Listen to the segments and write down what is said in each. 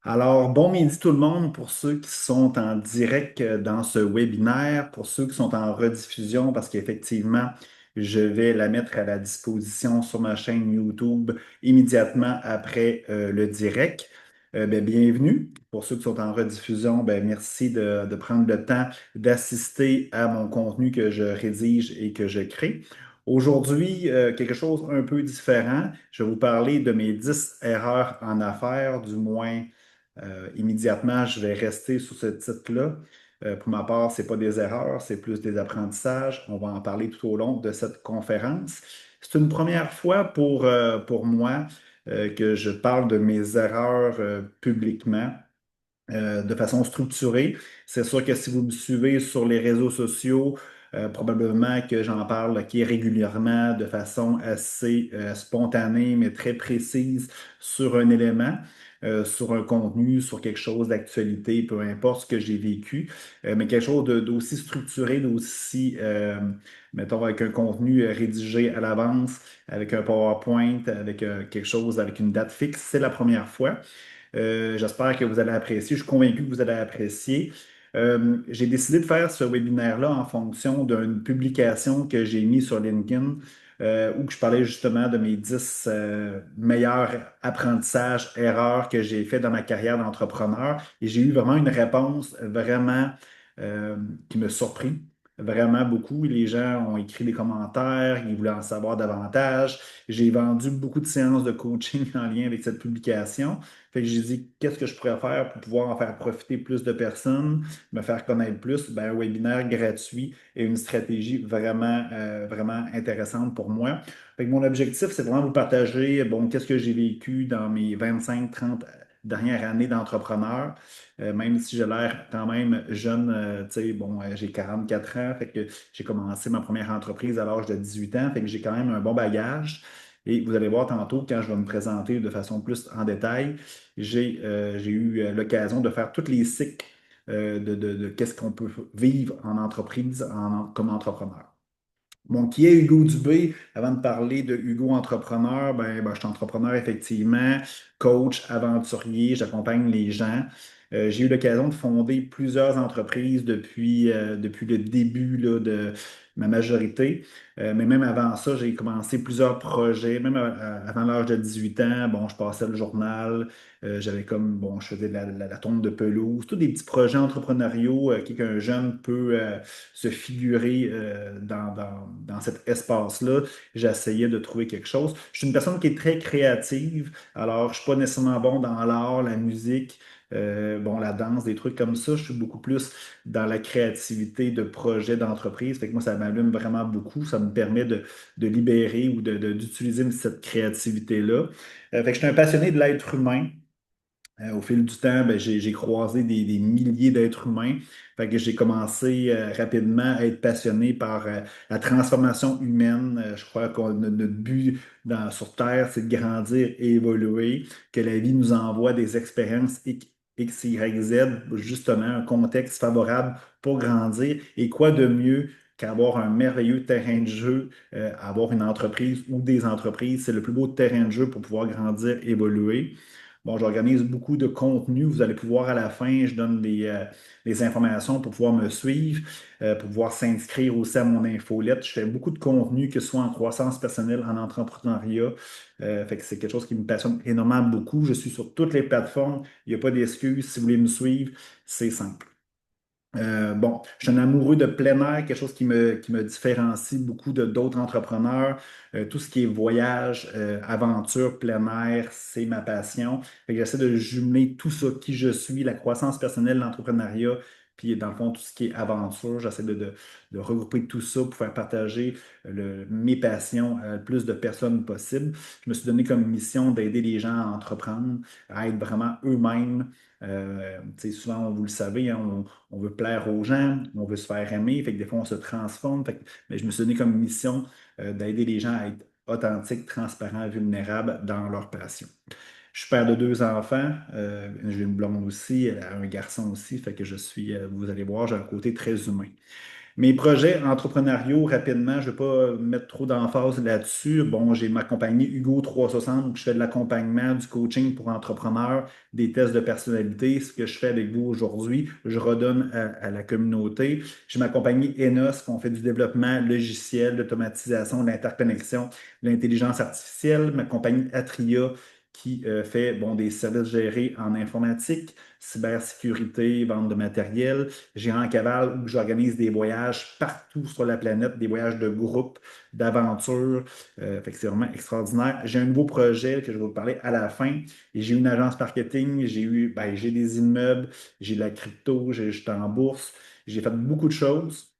Alors, bon midi tout le monde pour ceux qui sont en direct dans ce webinaire, pour ceux qui sont en rediffusion, parce qu'effectivement, je vais la mettre à la disposition sur ma chaîne YouTube immédiatement après le direct. Bienvenue. Pour ceux qui sont en rediffusion, merci de prendre le temps d'assister à mon contenu que je rédige et que je crée. Aujourd'hui, quelque chose un peu différent. Je vais vous parler de mes 10 erreurs en affaires, du moins. Immédiatement, je vais rester sous ce titre-là. Pour ma part, ce n'est pas des erreurs, c'est plus des apprentissages. On va en parler tout au long de cette conférence. C'est une première fois pour moi que je parle de mes erreurs publiquement de façon structurée. C'est sûr que si vous me suivez sur les réseaux sociaux, probablement que j'en parle qui régulièrement de façon assez spontanée, mais très précise sur un élément, sur un contenu, sur quelque chose d'actualité, peu importe ce que j'ai vécu, mais quelque chose d'aussi structuré, d'aussi, mettons, avec un contenu rédigé à l'avance, avec un PowerPoint, avec quelque chose, avec une date fixe. C'est la première fois. J'espère que vous allez apprécier. Je suis convaincu que vous allez apprécier. J'ai décidé de faire ce webinaire-là en fonction d'une publication que j'ai mise sur LinkedIn où je parlais justement de mes 10 meilleurs apprentissages, erreurs que j'ai fait dans ma carrière d'entrepreneur. Et j'ai eu vraiment une réponse vraiment euh, qui me surprit. Vraiment beaucoup. Les gens ont écrit des commentaires, ils voulaient en savoir davantage. J'ai vendu beaucoup de séances de coaching en lien avec cette publication. Fait que j'ai dit, qu'est-ce que je pourrais faire pour pouvoir en faire profiter plus de personnes, me faire connaître plus? Ben, un webinaire gratuit et une stratégie vraiment, vraiment intéressante pour moi. Fait que mon objectif, c'est vraiment vous partager, bon, qu'est-ce que j'ai vécu dans mes 25, 30 dernières années d'entrepreneur. Même si j'ai l'air quand même jeune, tu sais, bon, j'ai 44 ans, fait que j'ai commencé ma première entreprise à l'âge de 18 ans, fait que j'ai quand même un bon bagage. Et vous allez voir tantôt, quand je vais me présenter de façon plus en détail, j'ai eu l'occasion de faire tous les cycles de qu'est-ce qu'on peut vivre en entreprise comme entrepreneur. Bon, qui est Hugo Dubé? Avant de parler de Hugo entrepreneur, je suis entrepreneur effectivement, coach, aventurier, j'accompagne les gens. J'ai eu l'occasion de fonder plusieurs entreprises depuis le début là, de ma majorité. Mais même avant ça, j'ai commencé plusieurs projets, même avant l'âge de 18 ans. Bon, je passais le journal, j'avais comme, bon, je faisais de la tonte de pelouse, tous des petits projets entrepreneuriaux qu'un jeune peut se figurer dans cet espace-là. J'essayais de trouver quelque chose. Je suis une personne qui est très créative, alors je ne suis pas nécessairement bon dans l'art, la musique. Bon, la danse, des trucs comme ça, je suis beaucoup plus dans la créativité de projets d'entreprise. Fait que moi, ça m'allume vraiment beaucoup. Ça me permet de libérer ou d'utiliser cette créativité-là. Fait que je suis un passionné de l'être humain. Au fil du temps, j'ai croisé des milliers d'êtres humains. Fait que j'ai commencé rapidement à être passionné par la transformation humaine. Je crois que notre but sur Terre, c'est de grandir et évoluer, que la vie nous envoie des expériences X, Y, Z, justement, un contexte favorable pour grandir. Et quoi de mieux qu'avoir un merveilleux terrain de jeu, avoir une entreprise ou des entreprises, c'est le plus beau terrain de jeu pour pouvoir grandir, évoluer. Bon, j'organise beaucoup de contenu. Vous allez pouvoir à la fin, je donne les informations pour pouvoir me suivre, pour pouvoir s'inscrire aussi à mon infolette. Je fais beaucoup de contenu, que ce soit en croissance personnelle, en entrepreneuriat. Fait que c'est quelque chose qui me passionne énormément beaucoup. Je suis sur toutes les plateformes. Il n'y a pas d'excuses. Si vous voulez me suivre, c'est simple. Bon, je suis un amoureux de plein air, quelque chose qui me différencie beaucoup de d'autres entrepreneurs. Tout ce qui est voyage, aventure, plein air, c'est ma passion. Fait que j'essaie de jumeler tout ça, qui je suis, la croissance personnelle, l'entrepreneuriat, puis dans le fond, tout ce qui est aventure. J'essaie de regrouper tout ça pour faire partager mes passions à le plus de personnes possible. Je me suis donné comme mission d'aider les gens à entreprendre, à être vraiment eux-mêmes. Tu sais, souvent, vous le savez, hein, on veut plaire aux gens, on veut se faire aimer, fait que des fois, on se transforme. Mais je me suis donné comme mission d'aider les gens à être authentiques, transparents, vulnérables dans leur passion. Je suis père de deux enfants, j'ai une blonde aussi, un garçon aussi, fait que vous allez voir, j'ai un côté très humain. Mes projets entrepreneuriaux, rapidement, je ne vais pas mettre trop d'emphase là-dessus. Bon, j'ai ma compagnie Hugo 360, où je fais de l'accompagnement, du coaching pour entrepreneurs, des tests de personnalité. Ce que je fais avec vous aujourd'hui, je redonne à la communauté. J'ai ma compagnie Enos, qu'on fait du développement logiciel, d'automatisation, de l'interconnexion, de l'intelligence artificielle. Ma compagnie Atria, qui fait bon, des services gérés en informatique, cybersécurité, vente de matériel. J'ai un Caval où j'organise des voyages partout sur la planète, des voyages de groupe, d'aventure. Fait que c'est vraiment extraordinaire. J'ai un nouveau projet que je vais vous parler à la fin. Et j'ai une agence marketing, j'ai des immeubles, j'ai de la crypto, j'étais en bourse. J'ai fait beaucoup de choses.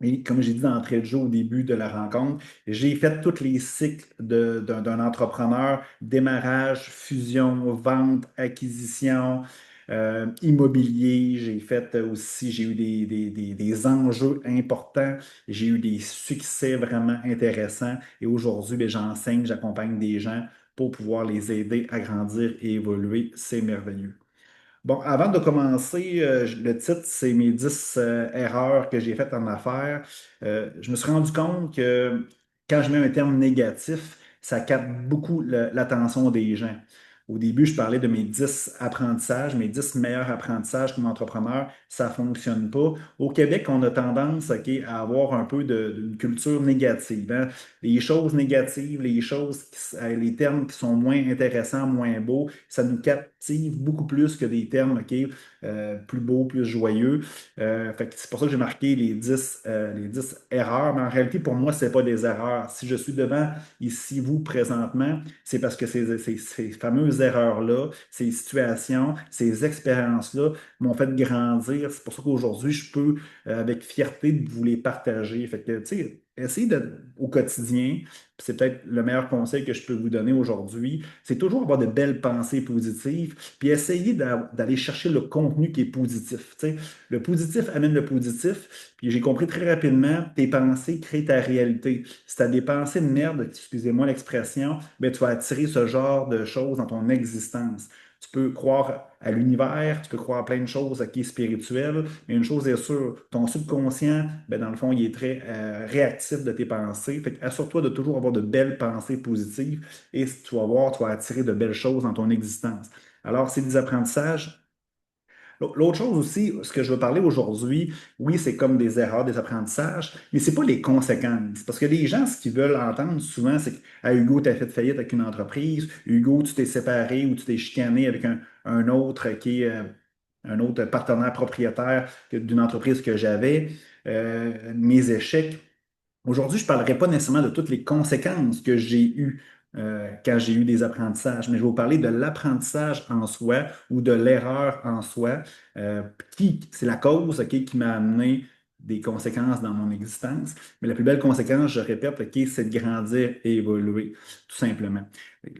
Et comme j'ai dit d'entrée de jeu au début de la rencontre, j'ai fait tous les cycles d'un entrepreneur, démarrage, fusion, vente, acquisition, immobilier. J'ai fait aussi, j'ai eu des enjeux importants, j'ai eu des succès vraiment intéressants. Et aujourd'hui, ben, j'enseigne, j'accompagne des gens pour pouvoir les aider à grandir et évoluer. C'est merveilleux. Bon, avant de commencer, le titre, c'est mes 10 erreurs que j'ai faites en affaires. Je me suis rendu compte que quand je mets un terme négatif, ça capte beaucoup l'attention des gens. Au début, je parlais de mes 10 apprentissages, mes 10 meilleurs apprentissages comme entrepreneur. Ça ne fonctionne pas. Au Québec, on a tendance, OK, à avoir un peu d'une culture négative, hein. Les choses négatives, les termes qui sont moins intéressants, moins beaux, ça nous captive beaucoup plus que des termes, OK, plus beaux, plus joyeux. Fait que c'est pour ça que j'ai marqué les 10 erreurs, mais en réalité, pour moi, ce n'est pas des erreurs. Si je suis devant ici, vous, présentement, c'est parce que ces fameuses erreurs-là, ces situations, ces expériences-là m'ont fait grandir. C'est pour ça qu'aujourd'hui, je peux, avec fierté, de vous les partager. Fait que, tu sais, essayez au quotidien, puis c'est peut-être le meilleur conseil que je peux vous donner aujourd'hui, c'est toujours avoir de belles pensées positives, puis essayer d'aller chercher le contenu qui est positif. Tu sais. Le positif amène le positif, puis j'ai compris très rapidement, tes pensées créent ta réalité. Si tu as des pensées de merde, excusez-moi l'expression, ben, tu vas attirer ce genre de choses dans ton existence. Tu peux croire à l'univers, tu peux croire à plein de choses qui sont spirituelles, mais une chose est sûre, ton subconscient, ben, dans le fond, il est très réactif de tes pensées. Fait assure-toi de toujours avoir de belles pensées positives et tu vas voir, tu vas attirer de belles choses dans ton existence. Alors, c'est des apprentissages. L'autre chose aussi, ce que je veux parler aujourd'hui, oui, c'est comme des erreurs, des apprentissages, mais c'est pas les conséquences. Parce que les gens, ce qu'ils veulent entendre souvent, c'est que ah, Hugo, tu as fait faillite avec une entreprise, Hugo, tu t'es séparé ou tu t'es chicané avec un autre qui est un autre partenaire propriétaire d'une entreprise que j'avais, mes échecs. Aujourd'hui, je ne parlerai pas nécessairement de toutes les conséquences que j'ai eues quand j'ai eu des apprentissages, mais je vais vous parler de l'apprentissage en soi ou de l'erreur en soi, qui c'est la cause, OK, qui m'a amené des conséquences dans mon existence. Mais la plus belle conséquence, je répète, OK, c'est de grandir et évoluer, tout simplement.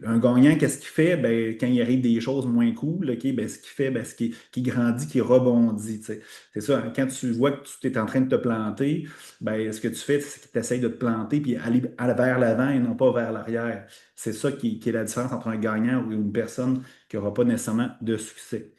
Un gagnant, qu'est-ce qu'il fait? Ben, quand il arrive des choses moins cool, OK, ben, ce qu'il fait, ben, qu'il grandit, qu'il rebondit. Tu sais. C'est ça, hein, quand tu vois que tu es en train de te planter, ben, ce que tu fais, c'est que tu essayes de te planter puis aller vers l'avant et non pas vers l'arrière. C'est ça qui est la différence entre un gagnant ou une personne qui n'aura pas nécessairement de succès.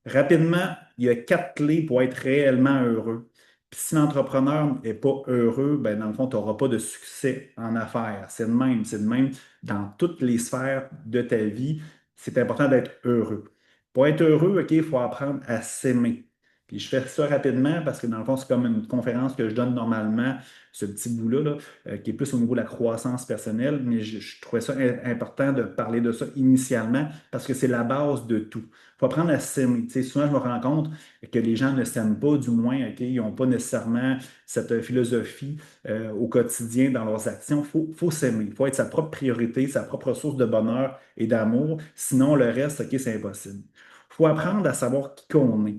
Rapidement, il y a 4 clés pour être réellement heureux. Puis si l'entrepreneur n'est pas heureux, ben dans le fond, tu n'auras pas de succès en affaires. C'est de même dans toutes les sphères de ta vie. C'est important d'être heureux. Pour être heureux, OK, il faut apprendre à s'aimer. Puis je fais ça rapidement parce que dans le fond, c'est comme une conférence que je donne normalement, ce petit bout-là, là, qui est plus au niveau de la croissance personnelle, mais je trouvais ça important de parler de ça initialement parce que c'est la base de tout. Il faut apprendre à s'aimer. Tu sais, souvent, je me rends compte que les gens ne s'aiment pas, du moins, OK, ils n'ont pas nécessairement cette philosophie au quotidien dans leurs actions. Faut s'aimer. Il faut être sa propre priorité, sa propre source de bonheur et d'amour. Sinon, le reste, OK, c'est impossible. Il faut apprendre à savoir qui qu'on est.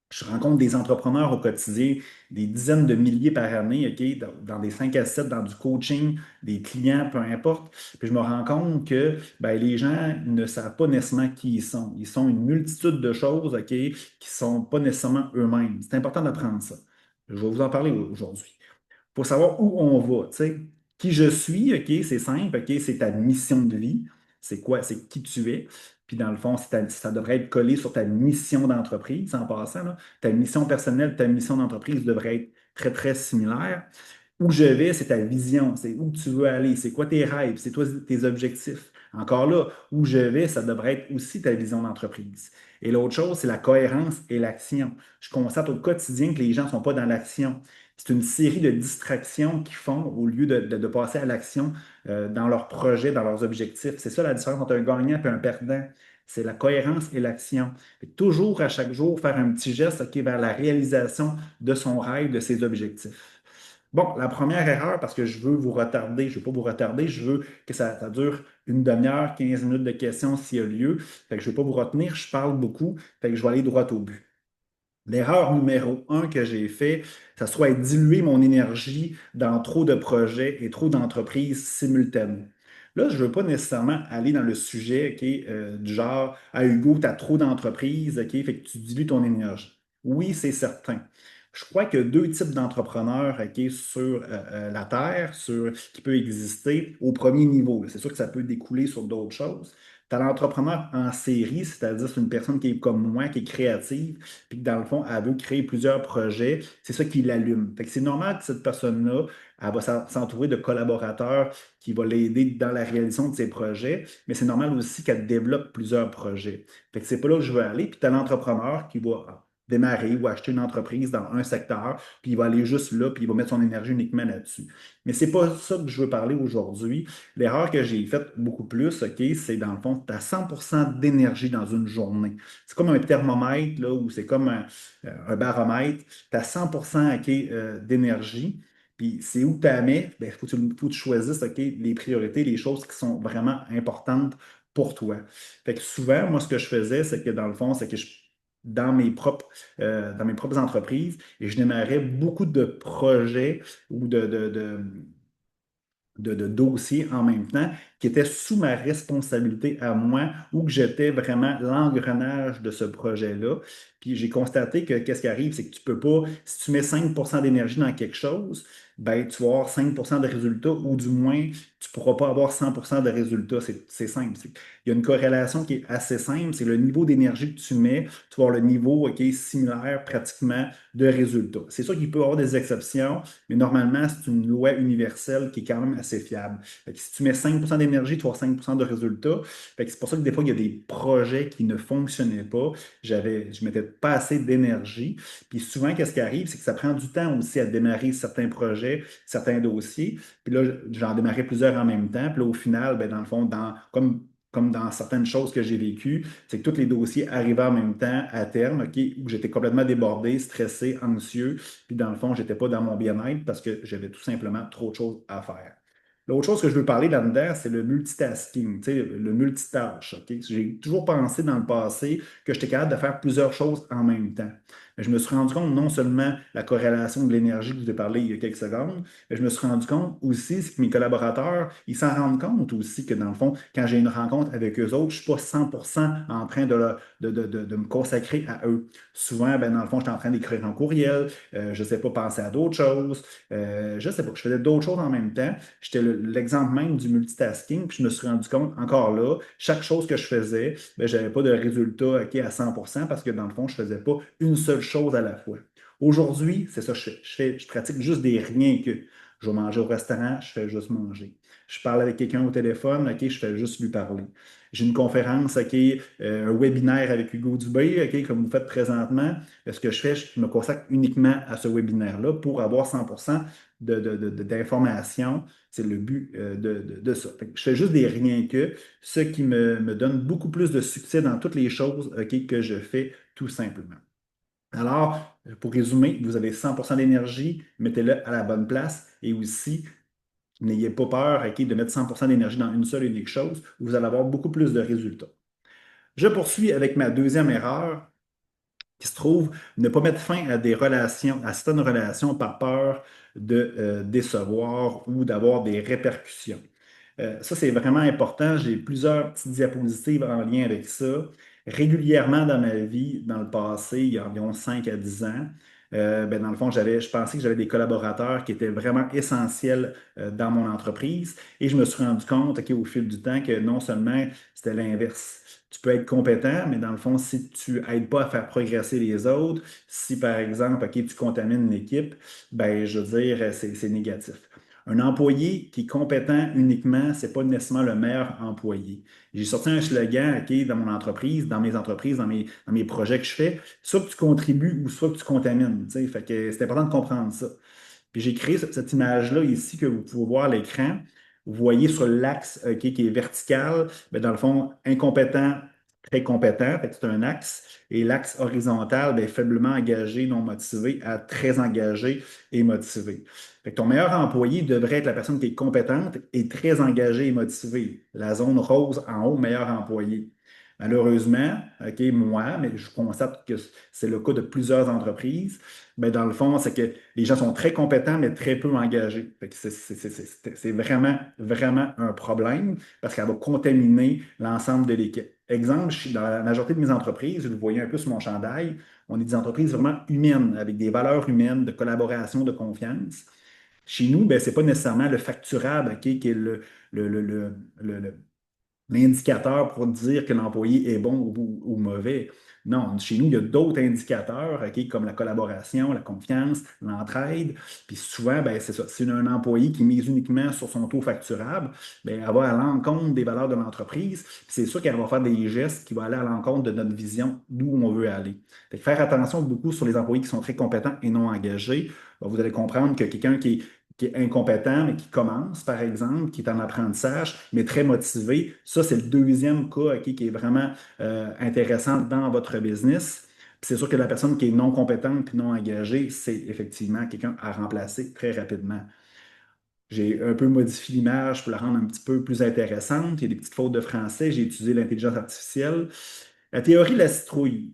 Je rencontre des entrepreneurs au quotidien, des dizaines de milliers par année, OK, dans des 5 à 7, dans du coaching, des clients, peu importe. Puis je me rends compte que ben, les gens ne savent pas nécessairement qui ils sont. Ils sont une multitude de choses, OK, qui ne sont pas nécessairement eux-mêmes. C'est important d'apprendre ça. Je vais vous en parler aujourd'hui pour savoir où on va, tu sais. Qui je suis, OK, c'est simple, OK, c'est ta mission de vie. C'est quoi? C'est qui tu es. Puis dans le fond, ça devrait être collé sur ta mission d'entreprise, en passant, là. Ta mission personnelle, ta mission d'entreprise devrait être très, très similaires. Où je vais, c'est ta vision, c'est où tu veux aller, c'est quoi tes rêves, c'est toi tes objectifs. Encore là, où je vais, ça devrait être aussi ta vision d'entreprise. Et l'autre chose, c'est la cohérence et l'action. Je constate au quotidien que les gens ne sont pas dans l'action. C'est une série de distractions qu'ils font au lieu de passer à l'action dans leurs projets, dans leurs objectifs. C'est ça la différence entre un gagnant et un perdant. C'est la cohérence et l'action. Fait que toujours, à chaque jour, faire un petit geste ok, vers la réalisation de son rêve, de ses objectifs. Bon, la première erreur, parce que je veux vous retarder, je ne veux pas vous retarder, je veux que ça dure une demi-heure, 15 minutes de questions s'il y a lieu. Fait que je ne vais pas vous retenir, je parle beaucoup, fait que je vais aller droit au but. L'erreur numéro un que j'ai fait, ça soit diluer mon énergie dans trop de projets et trop d'entreprises simultanées. Là, je ne veux pas nécessairement aller dans le sujet ok, du genre, ah Hugo, tu as trop d'entreprises, ok, fait que tu dilues ton énergie. Oui, c'est certain. Je crois qu'il y a deux types d'entrepreneurs ok, sur la Terre, qui peut exister au premier niveau. C'est sûr que ça peut découler sur d'autres choses. Tu as l'entrepreneur en série, c'est-à-dire c'est une personne qui est comme moi, qui est créative, puis que dans le fond, elle veut créer plusieurs projets. C'est ça qui l'allume. Fait que c'est normal que cette personne-là, elle va s'entourer de collaborateurs qui vont l'aider dans la réalisation de ses projets, mais c'est normal aussi qu'elle développe plusieurs projets. Fait que c'est pas là que je veux aller. Puis tu as l'entrepreneur qui va démarrer ou acheter une entreprise dans un secteur, puis il va aller juste là, puis il va mettre son énergie uniquement là-dessus. Mais c'est pas ça que je veux parler aujourd'hui. L'erreur que j'ai faite beaucoup plus, OK, c'est dans le fond, tu as 100% d'énergie dans une journée. C'est comme un thermomètre, là, ou c'est comme un baromètre. Tu as 100% OK, d'énergie. Puis c'est où tu la mets? Il faut que tu choisisses OK, les priorités, les choses qui sont vraiment importantes pour toi. Fait que souvent, moi, ce que je faisais, c'est que dans le fond, c'est que dans mes propres entreprises, et je démarrais beaucoup de projets ou de dossiers en même temps qui étaient sous ma responsabilité à moi ou que j'étais vraiment l'engrenage de ce projet-là. Puis j'ai constaté que qu'est-ce qui arrive, c'est que tu peux pas, si tu mets 5% d'énergie dans quelque chose, ben, tu vas avoir 5% de résultats ou du moins, tu ne pourras pas avoir 100% de résultats. C'est simple. Il y a une corrélation qui est assez simple, c'est le niveau d'énergie que tu mets, tu vas avoir le niveau ok, similaire pratiquement de résultats. C'est sûr qu'il peut y avoir des exceptions, mais normalement, c'est une loi universelle qui est quand même assez fiable. Fait que si tu mets 5% d'énergie, tu vas avoir 5% de résultats. Fait que c'est pour ça que des fois, il y a des projets qui ne fonctionnaient pas. Je mettais pas assez d'énergie. Puis souvent, qu'est-ce qui arrive, c'est que ça prend du temps aussi à démarrer certains projets, certains dossiers. Puis là, j'en démarrais plusieurs en même temps. Puis là, au final, ben, dans le fond, comme dans certaines choses que j'ai vécues, c'est que tous les dossiers arrivaient en même temps à terme, OK, où j'étais complètement débordé, stressé, anxieux. Puis dans le fond, je n'étais pas dans mon bien-être parce que j'avais tout simplement trop de choses à faire. L'autre chose que je veux parler là-dedans, c'est le multitasking, tu sais, le multitâche. OK? J'ai toujours pensé dans le passé que j'étais capable de faire plusieurs choses en même temps. Mais je me suis rendu compte non seulement la corrélation de l'énergie que je vous ai parlé il y a quelques secondes, mais je me suis rendu compte aussi c'est que mes collaborateurs, ils s'en rendent compte aussi que dans le fond, quand j'ai une rencontre avec eux autres, je ne suis pas 100% en train de me consacrer à eux. Souvent, ben, dans le fond, je suis en train d'écrire un courriel, je ne sais pas penser à d'autres choses, je ne sais pas, je faisais d'autres choses en même temps. J'étais l'exemple même du multitasking, puis je me suis rendu compte, encore là, chaque chose que je faisais, ben, je n'avais pas de résultat ok, à 100% parce que dans le fond, je ne faisais pas une seule chose à la fois. Aujourd'hui, c'est ça, je pratique juste des rien que. Je vais manger au restaurant, je fais juste manger. Je parle avec quelqu'un au téléphone, OK, je fais juste lui parler. J'ai une conférence, OK, un webinaire avec Hugo Dubé, OK, comme vous faites présentement. Ce que je fais, je me consacre uniquement à ce webinaire-là pour avoir 100% d'informations. C'est le but de ça. Fait que je fais juste des rien que, ce qui me donne beaucoup plus de succès dans toutes les choses ok, que je fais tout simplement. Alors, pour résumer, vous avez 100% d'énergie, mettez-le à la bonne place et aussi, n'ayez pas peur ok, de mettre 100% d'énergie dans une seule et unique chose, vous allez avoir beaucoup plus de résultats. Je poursuis avec ma deuxième erreur qui se trouve ne pas mettre fin à des relations, à certaines relations par peur de décevoir ou d'avoir des répercussions. Ça, c'est vraiment important. J'ai plusieurs petites diapositives en lien avec ça. Régulièrement dans ma vie, dans le passé, il y a environ 5 à 10 ans, ben, dans le fond, je pensais que j'avais des collaborateurs qui étaient vraiment essentiels dans mon entreprise et je me suis rendu compte, OK, au fil du temps, que non seulement c'était l'inverse. Tu peux être compétent, mais dans le fond, si tu n'aides pas à faire progresser les autres, si par exemple, OK, tu contamines l'équipe, ben, je veux dire, c'est négatif. Un employé qui est compétent uniquement, c'est pas nécessairement le meilleur employé. J'ai sorti un slogan, OK, dans mon entreprise, dans mes entreprises, dans mes projets que je fais, soit que tu contribues ou soit que tu contamines. Tu sais. Fait que c'est important de comprendre ça. Puis j'ai créé cette image-là ici que vous pouvez voir à l'écran. Vous voyez sur l'axe OK, qui est vertical, ben, dans le fond, incompétent, très compétent, fait que c'est un axe. Et l'axe horizontal, ben, faiblement engagé, non motivé, à très engagé et motivé. Fait que ton meilleur employé devrait être la personne qui est compétente et très engagée et motivée. La zone rose en haut, meilleur employé. Malheureusement, OK, moi, mais je constate que c'est le cas de plusieurs entreprises, ben, dans le fond, c'est que les gens sont très compétents, mais très peu engagés. Fait que c'est vraiment, vraiment un problème parce qu'elle va contaminer l'ensemble de l'équipe. Exemple, dans la majorité de mes entreprises, vous le voyez un peu sur mon chandail, on est des entreprises vraiment humaines, avec des valeurs humaines, de collaboration, de confiance. Chez nous, ben, ce n'est pas nécessairement le facturable, OK, qui est le, le, le, le- l'indicateur pour dire que l'employé est bon ou mauvais. Non, chez nous, il y a d'autres indicateurs, OK, comme la collaboration, la confiance, l'entraide. Puis souvent, ben, c'est ça. Si un employé qui mise uniquement sur son taux facturable, ben, elle va à l'encontre des valeurs de l'entreprise. Puis c'est sûr qu'elle va faire des gestes qui vont aller à l'encontre de notre vision d'où on veut aller. Fait que faire attention beaucoup sur les employés qui sont très compétents et non engagés. Ben, vous allez comprendre que quelqu'un qui est incompétent, mais qui commence, par exemple, qui est en apprentissage, mais très motivé. Ça, c'est le deuxième cas, OK, qui est vraiment intéressant dans votre business. Puis c'est sûr que la personne qui est non compétente et non engagée, c'est effectivement quelqu'un à remplacer très rapidement. J'ai un peu modifié l'image pour la rendre un petit peu plus intéressante. Il y a des petites fautes de français. J'ai utilisé l'intelligence artificielle. La théorie de la citrouille.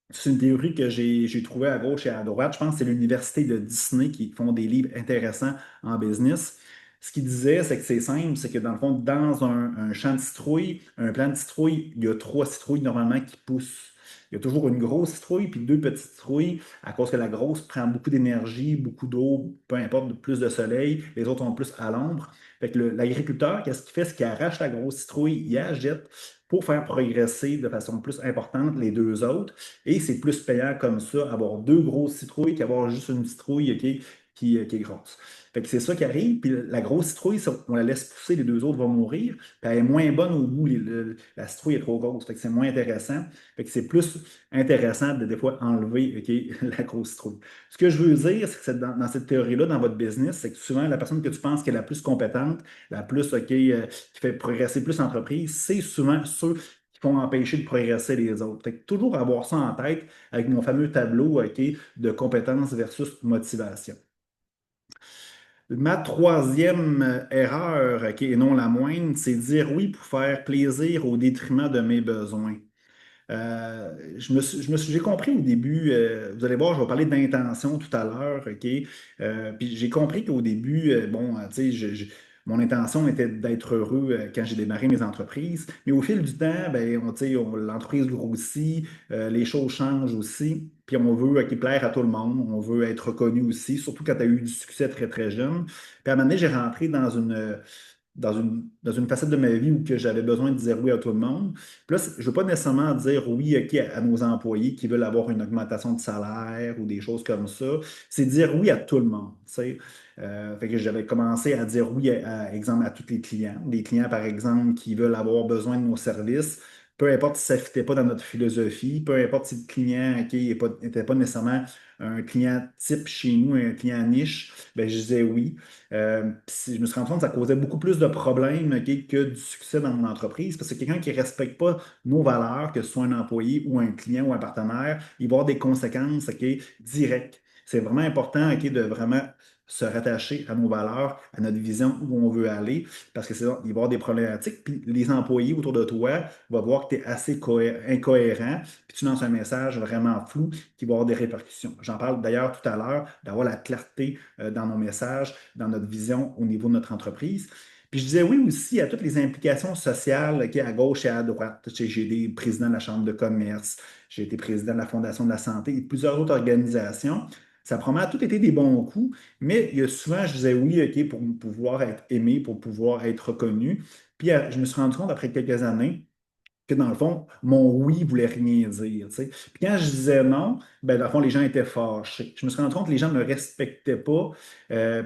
C'est une théorie que j'ai trouvée à gauche et à droite. Je pense que c'est l'université de Disney qui font des livres intéressants en business. Ce qu'il disait, c'est que c'est simple, c'est que dans le fond, dans un champ de citrouille, un plant de citrouille, il y a trois citrouilles normalement qui poussent. Il y a toujours une grosse citrouille puis deux petites citrouilles, à cause que la grosse prend beaucoup d'énergie, beaucoup d'eau, peu importe, plus de soleil, les autres sont plus à l'ombre. Fait que l'agriculteur, qu'est-ce qu'il fait? C'est qu'il arrache la grosse citrouille, il la jette pour faire progresser de façon plus importante les deux autres. Et c'est plus payant comme ça, avoir deux grosses citrouilles qu'avoir juste une citrouille qui est grosse. Fait que c'est ça qui arrive. Puis la grosse citrouille, on la laisse pousser, les deux autres vont mourir. Puis elle est moins bonne au bout. La citrouille est trop grosse. Fait que c'est moins intéressant. Fait que c'est plus intéressant de des fois enlever la grosse citrouille. Ce que je veux dire, c'est que dans cette théorie-là, dans votre business, c'est que souvent, la personne que tu penses qui est la plus compétente, la plus qui fait progresser plus l'entreprise, c'est souvent ceux qui vont empêcher de progresser les autres. Fait que toujours avoir ça en tête avec mon fameux tableau de compétences versus motivation. Ma troisième erreur, et non la moindre, c'est dire oui pour faire plaisir au détriment de mes besoins. J'ai compris au début, vous allez voir, je vais parler d'intention tout à l'heure, OK? Puis j'ai compris qu'au début, bon, tu sais, mon intention était d'être heureux quand j'ai démarré mes entreprises, mais au fil du temps, ben, tu sais, l'entreprise grossit, les choses changent aussi, puis on veut plaire à tout le monde, on veut être reconnu aussi, surtout quand tu as eu du succès très, très jeune. Puis à un moment donné, j'ai rentré dans une facette de ma vie où que j'avais besoin de dire oui à tout le monde. Puis là, je ne veux pas nécessairement dire oui OK, à nos employés qui veulent avoir une augmentation de salaire ou des choses comme ça. C'est dire oui à tout le monde. Tu sais. Fait que j'avais commencé à dire oui, exemple, à tous les clients. Des clients, par exemple, qui veulent avoir besoin de nos services. Peu importe si ça ne fitait pas dans notre philosophie, peu importe si le client n'était pas nécessairement un client type chez nous, un client niche, ben, je disais oui. Puis je me suis rendu compte que ça causait beaucoup plus de problèmes que du succès dans mon entreprise parce que quelqu'un qui ne respecte pas nos valeurs, que ce soit un employé ou un client ou un partenaire, il va avoir des conséquences directes. C'est vraiment important de vraiment se rattacher à nos valeurs, à notre vision où on veut aller, parce que il va y avoir des problématiques, puis les employés autour de toi vont voir que tu es assez incohérent, puis tu lances un message vraiment flou qui va avoir des répercussions. J'en parle d'ailleurs tout à l'heure, d'avoir la clarté dans nos messages, dans notre vision au niveau de notre entreprise. Puis je disais oui aussi à toutes les implications sociales à gauche et à droite. Tu sais, j'ai été président de la Chambre de commerce, j'ai été président de la Fondation de la santé et de plusieurs autres organisations. Ça a probablement tout été des bons coups, mais il y a souvent, je disais oui, OK, pour pouvoir être aimé, pour pouvoir être reconnu. Puis je me suis rendu compte après quelques années que dans le fond, mon oui voulait rien dire. Tu sais. Puis quand je disais non, ben, dans le fond, les gens étaient fâchés. Je me suis rendu compte que les gens ne me respectaient pas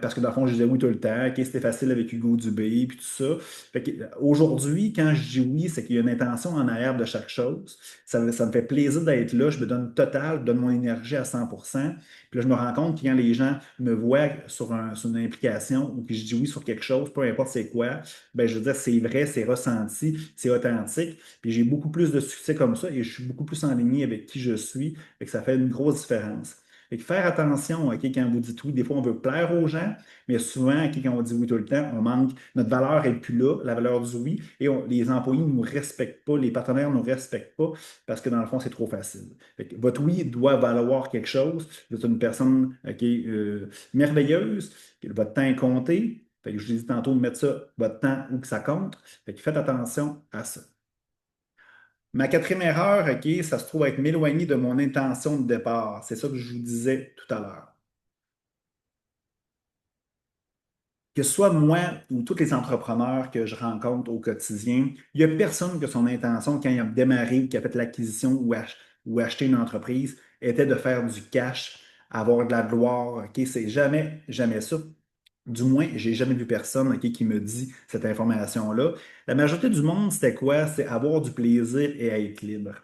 parce que dans le fond, je disais oui tout le temps, que c'était facile avec Hugo Dubé, puis tout ça. Fait que, aujourd'hui, quand je dis oui, c'est qu'il y a une intention en arrière de chaque chose. Ça me fait plaisir d'être là, je me donne total, je donne mon énergie à 100%. Puis là, je me rends compte que quand les gens me voient sur une implication ou que je dis oui sur quelque chose, peu importe c'est quoi, ben, je veux dire, c'est vrai, c'est ressenti, c'est authentique. Puis j'ai beaucoup plus de succès comme ça et je suis beaucoup plus en ligne avec qui je suis et que ça fait une grosse différence. Fait que faire attention, OK, quand vous dites oui, des fois on veut plaire aux gens, mais souvent, OK, quand on dit oui tout le temps, on manque, notre valeur n'est plus là, la valeur du oui, et les employés ne nous respectent pas, les partenaires ne nous respectent pas parce que dans le fond, c'est trop facile. Fait que votre oui doit valoir quelque chose. Vous êtes une personne, OK, merveilleuse, votre temps est compté. Fait que je vous ai dit tantôt de mettre ça, votre temps où que ça compte. Fait que faites attention à ça. Ma quatrième erreur, OK, ça se trouve être m'éloigner de mon intention de départ. C'est ça que je vous disais tout à l'heure. Que ce soit moi ou tous les entrepreneurs que je rencontre au quotidien, il n'y a personne que son intention, quand il a démarré ou qui a fait l'acquisition ou acheté une entreprise, était de faire du cash, avoir de la gloire. OK, c'est jamais, jamais ça. Du moins, j'ai jamais vu personne, OK, qui me dit cette information-là. La majorité du monde, c'était quoi? C'est avoir du plaisir et être libre.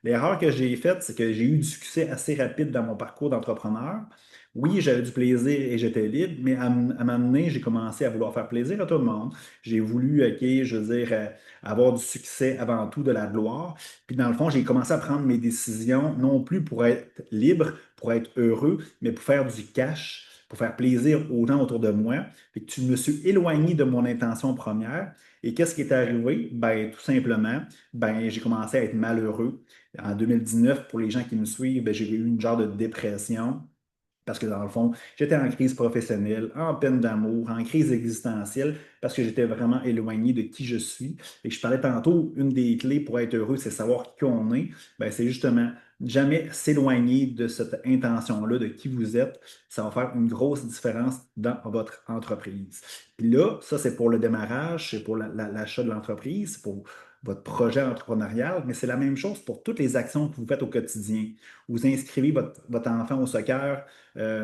L'erreur que j'ai faite, c'est que j'ai eu du succès assez rapide dans mon parcours d'entrepreneur. Oui, j'avais du plaisir et j'étais libre, mais à m'amener, j'ai commencé à vouloir faire plaisir à tout le monde. J'ai voulu, OK, je veux dire, avoir du succès avant tout, de la gloire. Puis dans le fond, j'ai commencé à prendre mes décisions, non plus pour être libre, pour être heureux, mais pour faire du cash, pour faire plaisir aux gens autour de moi. Fait que je me suis éloigné de mon intention première. Et qu'est-ce qui est arrivé? Ben, tout simplement, ben, j'ai commencé à être malheureux. En 2019, pour les gens qui me suivent, ben, j'ai eu une genre de dépression. Parce que dans le fond, j'étais en crise professionnelle, en peine d'amour, en crise existentielle, parce que j'étais vraiment éloigné de qui je suis. Et je parlais tantôt, une des clés pour être heureux, c'est savoir qui on est. Ben, c'est justement jamais s'éloigner de cette intention-là, de qui vous êtes. Ça va faire une grosse différence dans votre entreprise. Puis là, ça, c'est pour le démarrage, c'est pour l'achat de l'entreprise, c'est pour votre projet entrepreneurial, mais c'est la même chose pour toutes les actions que vous faites au quotidien. Vous inscrivez votre enfant au soccer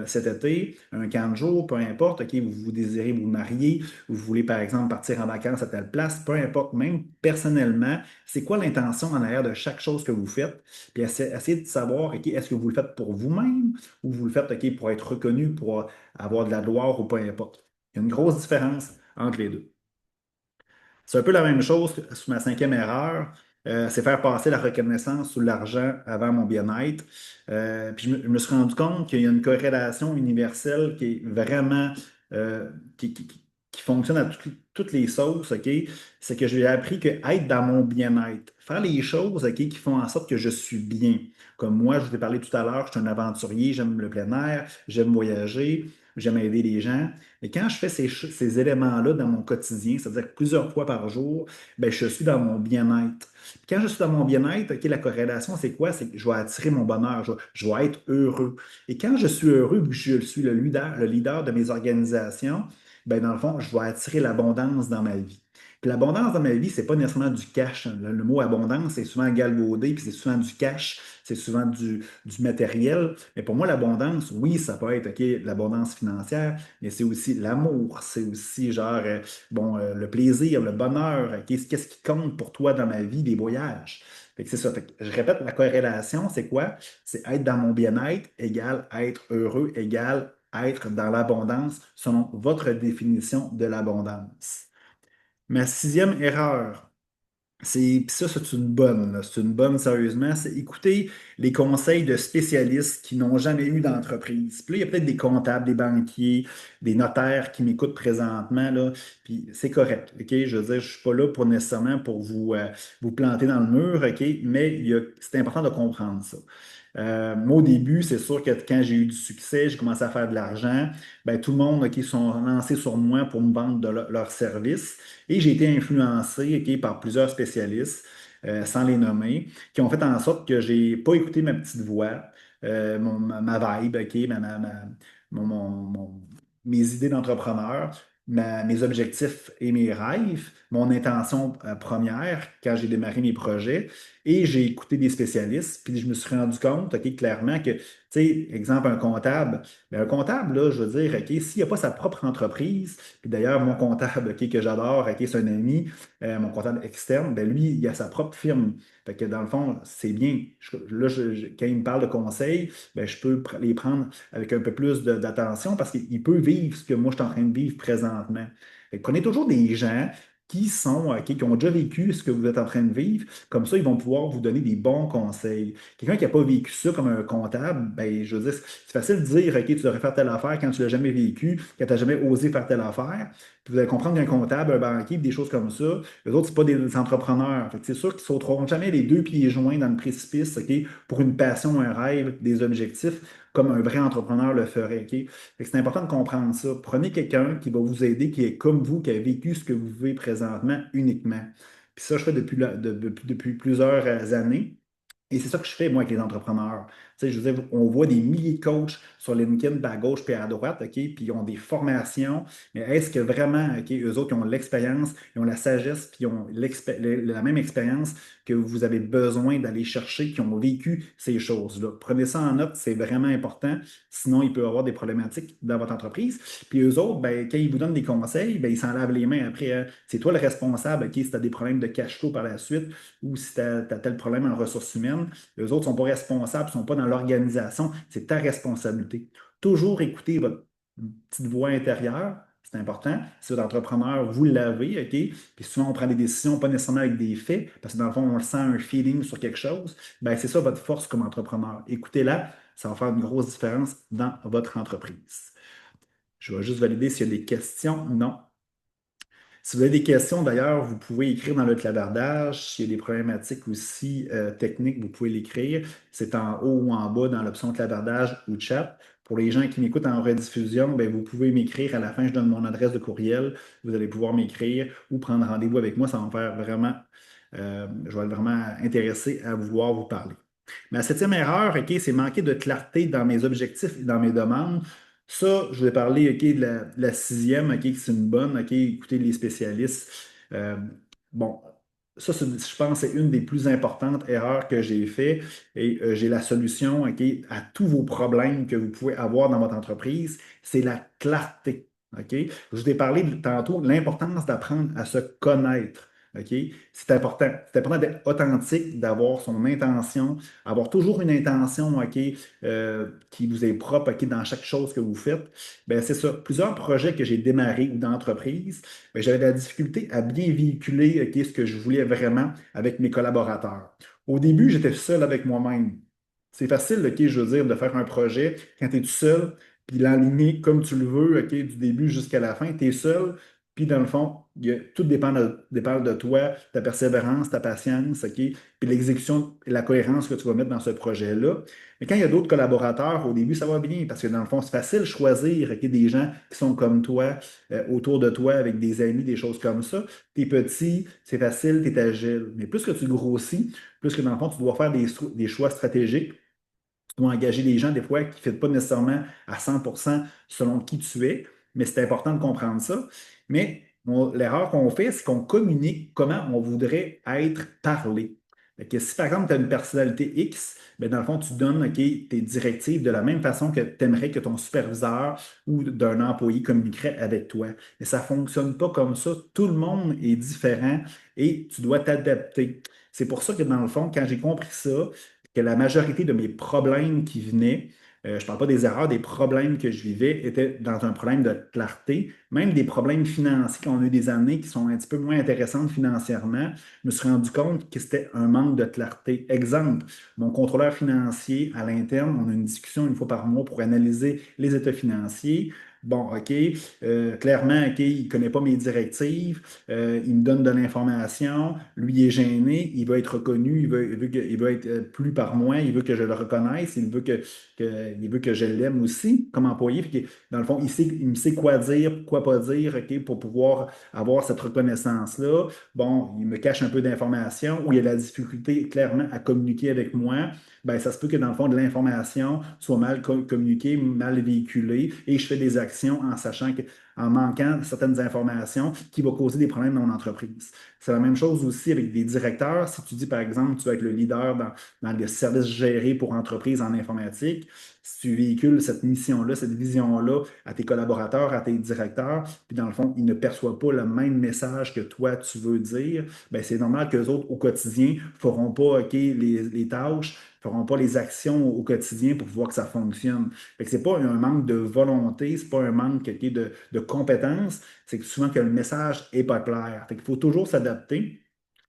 cet été, un camp de jour, peu importe, OK, vous désirez vous marier, vous voulez par exemple partir en vacances à telle place, peu importe, même personnellement, c'est quoi l'intention en arrière de chaque chose que vous faites? Puis essayez de savoir, OK, est-ce que vous le faites pour vous-même ou vous le faites, OK, pour être reconnu, pour avoir de la gloire ou peu importe. Il y a une grosse différence entre les deux. C'est un peu la même chose que sur ma cinquième erreur. C'est faire passer la reconnaissance ou l'argent avant mon bien-être. Puis je me suis rendu compte qu'il y a une corrélation universelle qui est vraiment qui fonctionne à toutes les sauces, OK? C'est que j'ai appris que être dans mon bien-être, faire les choses, OK, qui font en sorte que je suis bien. Comme moi, je vous ai parlé tout à l'heure, je suis un aventurier, j'aime le plein air, j'aime voyager, j'aime aider les gens. Et quand je fais ces éléments-là dans mon quotidien, c'est-à-dire que plusieurs fois par jour, ben, je suis dans mon bien-être. Puis quand je suis dans mon bien-être, OK, la corrélation, c'est quoi? C'est que je vais attirer mon bonheur, je vais être heureux. Et quand je suis heureux, vu que je suis le leader de mes organisations, ben, dans le fond, je vais attirer l'abondance dans ma vie. Puis l'abondance dans ma vie, c'est pas nécessairement du cash. Le mot abondance, c'est souvent galvaudé, puis c'est souvent du cash, c'est souvent du matériel. Mais pour moi, l'abondance, oui, ça peut être OK, l'abondance financière, mais c'est aussi l'amour, c'est aussi genre, le plaisir, le bonheur, qu'est-ce qui compte pour toi dans ma vie, les voyages. Fait que c'est ça. Fait que je répète, la corrélation, c'est quoi? C'est être dans mon bien-être égale être heureux égale être dans l'abondance selon votre définition de l'abondance. Ma sixième erreur, pis ça, c'est une bonne, là. C'est une bonne sérieusement. C'est écouter les conseils de spécialistes qui n'ont jamais eu d'entreprise. Puis là, il y a peut-être des comptables, des banquiers, des notaires qui m'écoutent présentement, là, puis c'est correct, OK? Je veux dire, je ne suis pas là pour nécessairement pour vous planter dans le mur, OK? Mais c'est important de comprendre ça. Moi, au début, c'est sûr que quand j'ai eu du succès, j'ai commencé à faire de l'argent, ben, tout le monde, OK, sont lancés sur moi pour me vendre leurs services. Et j'ai été influencé, OK, par plusieurs spécialistes, sans les nommer, qui ont fait en sorte que j'ai pas écouté ma petite voix. ma vibe, OK, mon- mon- mon- mes idées d'entrepreneur, mes objectifs et mes rêves, mon intention première quand j'ai démarré mes projets. Et j'ai écouté des spécialistes, puis je me suis rendu compte, OK, clairement que, tu sais, exemple, un comptable, mais un comptable, là, je veux dire, OK, s'il n'a pas sa propre entreprise, puis d'ailleurs, mon comptable, OK, que j'adore, OK, c'est un ami, mon comptable externe, ben lui, il a sa propre firme. Fait que dans le fond, c'est bien. Quand il me parle de conseils, ben, je peux les prendre avec un peu plus d'attention parce qu'il peut vivre ce que moi, je suis en train de vivre présentement. Fait que prenez toujours des gens qui sont, qui ont déjà vécu ce que vous êtes en train de vivre. Comme ça, ils vont pouvoir vous donner des bons conseils. Quelqu'un qui n'a pas vécu ça comme un comptable, ben, je veux dire, c'est facile de dire, OK, tu devrais faire telle affaire quand tu l'as jamais vécu, quand tu n'as jamais osé faire telle affaire. Puis vous allez comprendre qu'un comptable, un banquier, des choses comme ça, les autres, c'est pas des entrepreneurs. Fait que c'est sûr qu'ils ne sauteront jamais les deux pieds joints dans le précipice, OK, pour une passion, un rêve, des objectifs, comme un vrai entrepreneur le ferait, OK? Fait que c'est important de comprendre ça. Prenez quelqu'un qui va vous aider, qui est comme vous, qui a vécu ce que vous vivez présentement uniquement. Puis ça, je fais depuis plusieurs années. Et c'est ça que je fais, moi, avec les entrepreneurs. Tu sais, je veux dire, on voit des milliers de coachs sur LinkedIn, puis à gauche, puis à droite, OK? Puis ils ont des formations. Mais est-ce que vraiment, OK, eux autres, ils ont l'expérience, ils ont la sagesse, puis ils ont la même expérience que vous avez besoin d'aller chercher, qui ont vécu ces choses-là? Prenez ça en note, c'est vraiment important. Sinon, il peut y avoir des problématiques dans votre entreprise. Puis eux autres, ben, quand ils vous donnent des conseils, ben, ils s'en lavent les mains après, hein. C'est toi le responsable, OK, si tu as des problèmes de cash flow par la suite ou si tu as tel problème en ressources humaines, les autres ne sont pas responsables, ne sont pas dans l'organisation. C'est ta responsabilité. Toujours écouter votre petite voix intérieure. C'est important. Si vous êtes entrepreneur, vous l'avez, OK? Puis souvent, on prend des décisions pas nécessairement avec des faits, parce que dans le fond, on sent un feeling sur quelque chose. Ben, c'est ça votre force comme entrepreneur. Écoutez-la, ça va faire une grosse différence dans votre entreprise. Je vais juste valider s'il y a des questions. Non. Si vous avez des questions, d'ailleurs, vous pouvez écrire dans le clavardage. S'il y a des problématiques aussi techniques, vous pouvez l'écrire. C'est en haut ou en bas dans l'option clavardage ou chat. Pour les gens qui m'écoutent en rediffusion, ben, vous pouvez m'écrire. À la fin, je donne mon adresse de courriel. Vous allez pouvoir m'écrire ou prendre rendez-vous avec moi. Ça va me faire vraiment, je vais être vraiment intéressé à vouloir vous parler. Ma septième erreur, OK, c'est manquer de clarté dans mes objectifs et dans mes demandes. Ça, je vais parler, OK, de la sixième, OK, que c'est une bonne, OK, écoutez les spécialistes. Euh, bon, ça, je pense, c'est une des plus importantes erreurs que j'ai fait et j'ai la solution, OK, à tous vos problèmes que vous pouvez avoir dans votre entreprise, c'est la clarté, OK? Je vous ai parlé tantôt de l'importance d'apprendre à se connaître. OK? C'est important. C'est important d'être authentique, d'avoir son intention, avoir toujours une intention, OK, qui vous est propre, OK, dans chaque chose que vous faites. Ben, c'est ça. Plusieurs projets que j'ai démarrés ou d'entreprise, ben, j'avais de la difficulté à bien véhiculer, OK, ce que je voulais vraiment avec mes collaborateurs. Au début, j'étais seul avec moi-même. C'est facile, OK, je veux dire, de faire un projet quand tu es tout seul, puis l'enligner comme tu le veux, OK, du début jusqu'à la fin. Tu es seul, puis dans le fond, tout dépend de toi, ta persévérance, ta patience, OK, puis l'exécution et la cohérence que tu vas mettre dans ce projet-là. Mais quand il y a d'autres collaborateurs, au début, ça va bien, parce que dans le fond, c'est facile de choisir, OK, des gens qui sont comme toi, autour de toi, avec des amis, des choses comme ça. Tu es petit, c'est facile, tu es agile. Mais plus que tu grossis, plus que dans le fond, tu dois faire des choix stratégiques. Tu dois engager des gens, des fois, qui ne font pas nécessairement à 100% selon qui tu es, mais c'est important de comprendre ça. Mais l'erreur qu'on fait, c'est qu'on communique comment on voudrait être parlé. Fait que si, par exemple, tu as une personnalité X, ben, dans le fond, tu donnes OK, tes directives de la même façon que tu aimerais que ton superviseur ou d'un employé communiquerait avec toi. Mais ça ne fonctionne pas comme ça. Tout le monde est différent et tu dois t'adapter. C'est pour ça que, dans le fond, quand j'ai compris ça, que la majorité de mes problèmes qui venaient, je ne parle pas des erreurs, des problèmes que je vivais étaient dans un problème de clarté, même des problèmes financiers qu'on a eu des années qui sont un petit peu moins intéressantes financièrement. Je me suis rendu compte que c'était un manque de clarté. Exemple, mon contrôleur financier à l'interne, on a une discussion une fois par mois pour analyser les états financiers. bon, OK, clairement, OK, il ne connaît pas mes directives, il me donne de l'information, lui il est gêné, il veut être reconnu, il veut être plus par moi, il veut que je le reconnaisse, il veut que je l'aime aussi comme employé. Fait que, dans le fond, il me sait quoi dire, quoi pas dire, OK, pour pouvoir avoir cette reconnaissance-là. Bon, il me cache un peu d'informations ou il y a la difficulté clairement à communiquer avec moi. Ben, ça se peut que dans le fond, de l'information soit mal communiquée, mal véhiculée, et je fais des actions en sachant que, en manquant certaines informations qui vont causer des problèmes dans mon entreprise. C'est la même chose aussi avec des directeurs. Si tu dis, par exemple, tu vas être le leader dans le service géré pour entreprise en informatique, si tu véhicules cette mission-là, cette vision-là à tes collaborateurs, à tes directeurs, puis dans le fond, ils ne perçoivent pas le même message que toi, tu veux dire, ben c'est normal qu'eux autres, au quotidien, ne feront pas OK, les tâches, ne feront pas les actions au quotidien pour voir que ça fonctionne. Fait que c'est pas un manque de volonté, c'est pas un manque OK, de compétences, c'est que souvent que le message n'est pas clair. Fait qu'il faut toujours s'adapter.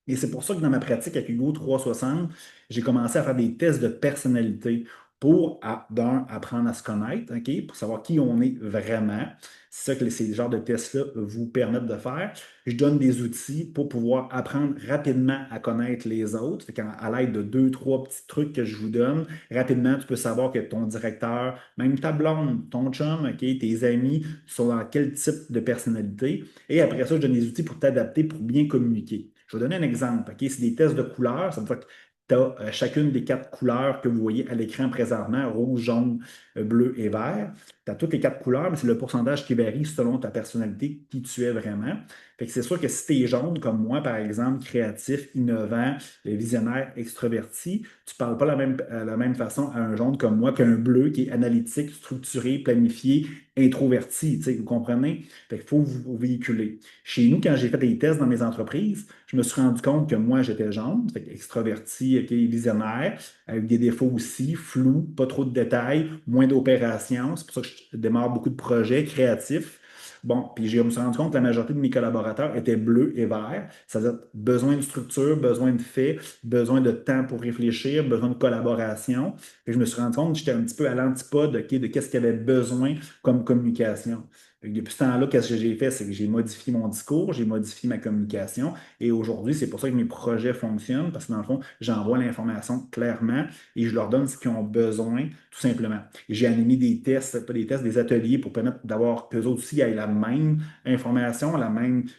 Et c'est pour ça que dans ma pratique avec Hugo 360, j'ai commencé à faire des tests de personnalité pour, d'un, apprendre à se connaître, OK, pour savoir qui on est vraiment. C'est ça que ces genres de tests-là vous permettent de faire. Je donne des outils pour pouvoir apprendre rapidement à connaître les autres. Fait à l'aide de deux, trois petits trucs que je vous donne, rapidement, tu peux savoir que ton directeur, même ta blonde, ton chum, OK, tes amis sont dans quel type de personnalité. Et après ça, je donne des outils pour t'adapter, pour bien communiquer. Je vais donner un exemple. OK? C'est des tests de couleurs. Ça veut dire que tu as chacune des quatre couleurs que vous voyez à l'écran présentement, rouge, jaune, bleu et vert. Tu as toutes les quatre couleurs, mais c'est le pourcentage qui varie selon ta personnalité, qui tu es vraiment. Fait que c'est sûr que si tu es jaune, comme moi, par exemple, créatif, innovant, visionnaire, extraverti, tu ne parles pas la même façon à un jaune comme moi qu'un bleu qui est analytique, structuré, planifié, introverti. Tu sais, vous comprenez? Fait qu'il faut vous véhiculer. Chez nous, quand j'ai fait des tests dans mes entreprises, je me suis rendu compte que moi, j'étais jaune, fait extraverti, ok, visionnaire, avec des défauts aussi, flou, pas trop de détails, moins d'opérations. C'est pour ça que je démarre beaucoup de projets créatifs. Bon, puis je me suis rendu compte que la majorité de mes collaborateurs étaient bleus et verts. C'est-à-dire besoin de structure, besoin de faits, besoin de temps pour réfléchir, besoin de collaboration. Et je me suis rendu compte que j'étais un petit peu à l'antipode, ok, de qu'est-ce qu'il y avait besoin comme communication. Depuis ce temps-là, qu'est-ce que j'ai fait? C'est que j'ai modifié mon discours, j'ai modifié ma communication et aujourd'hui, c'est pour ça que mes projets fonctionnent parce que dans le fond, j'envoie l'information clairement et je leur donne ce qu'ils ont besoin, tout simplement. Et j'ai animé des tests, pas des tests, des ateliers pour permettre d'avoir qu'eux autres aussi aient la même information,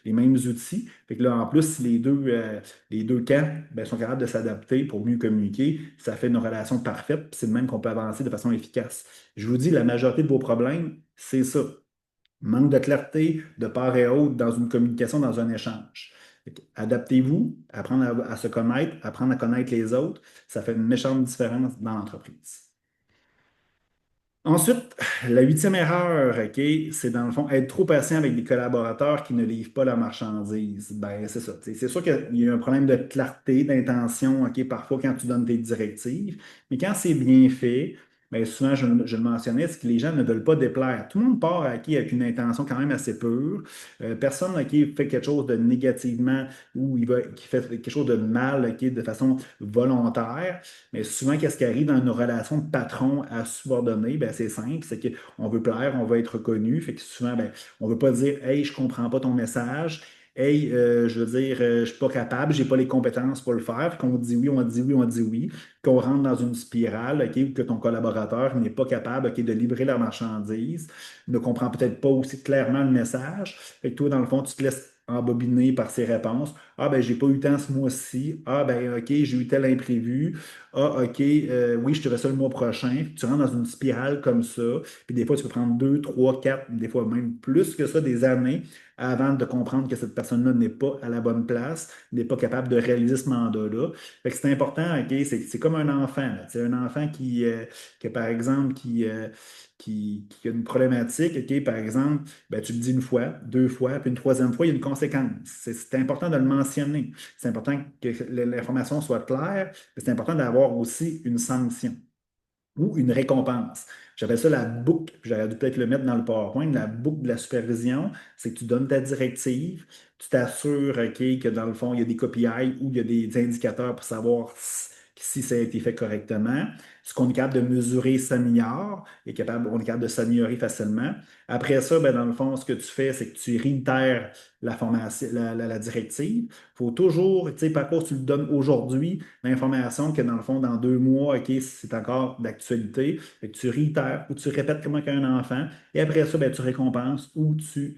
les mêmes outils. Fait que là, en plus, si les deux camps ben, sont capables de s'adapter pour mieux communiquer, ça fait une relation parfaite, puis c'est de même qu'on peut avancer de façon efficace. Je vous dis, la majorité de vos problèmes, c'est ça. Manque de clarté de part et autre dans une communication, dans un échange. Adaptez-vous, apprendre à se connaître, apprendre à connaître les autres, ça fait une méchante différence dans l'entreprise. Ensuite, la huitième erreur, OK, c'est dans le fond être trop patient avec des collaborateurs qui ne livrent pas la marchandise. Ben, c'est ça. C'est sûr qu'il y a un problème de clarté, d'intention, OK, parfois quand tu donnes des directives, mais quand c'est bien fait, ben, souvent, je le mentionnais, c'est que les gens ne veulent pas déplaire. Tout le monde part OK, avec une intention quand même assez pure. Personne OK, fait quelque chose de négativement ou qui fait quelque chose de mal OK, de façon volontaire. Mais souvent, qu'est-ce qui arrive dans une relation de patron à subordonné? Ben, c'est simple, c'est qu'on veut plaire, on veut être reconnu. Fait que souvent, ben, on ne veut pas dire Hey, je ne comprends pas ton message. Hey, je veux dire, je ne suis pas capable, je n'ai pas les compétences pour le faire. Qu'on dit oui, on dit oui, on dit oui. Qu'on rentre dans une spirale, OK, où que ton collaborateur n'est pas capable, OK, de livrer la marchandise, ne comprend peut-être pas aussi clairement le message. Fait que toi, dans le fond, tu te laisses embobiner par ses réponses. Ah, ben, j'ai pas eu le temps ce mois-ci. Ah, ben, OK, j'ai eu tel imprévu. Ah, OK, oui, je te fais ça le mois prochain. Tu rentres dans une spirale comme ça. Puis des fois, tu peux prendre deux, trois, quatre, des fois même plus que ça, des années avant de comprendre que cette personne-là n'est pas à la bonne place, n'est pas capable de réaliser ce mandat-là. Fait que c'est important, OK? C'est comme un enfant, là. C'est un enfant par exemple, qui a une problématique, OK? Par exemple, ben, tu le dis une fois, deux fois, puis une troisième fois, il y a une conséquence. C'est important de le mentionner. C'est important que l'information soit claire, mais c'est important d'avoir aussi une sanction ou une récompense. J'appelle ça la boucle, puis j'aurais dû peut-être le mettre dans le PowerPoint, la boucle de la supervision, c'est que tu donnes ta directive, tu t'assures OK, que dans le fond, il y a des KPI ou il y a des indicateurs pour savoir si ça a été fait correctement. Ce qu'on est capable de mesurer s'améliore, on est capable de s'améliorer facilement. Après ça, ben, dans le fond, ce que tu fais, c'est que tu réitères la formation, la directive. Il faut toujours, tu sais, par contre, tu le donnes aujourd'hui, l'information que dans le fond, dans 2 mois, OK, c'est encore d'actualité. Fait que tu réitères ou tu répètes comment qu'un enfant. Et après ça, ben, tu récompenses ou tu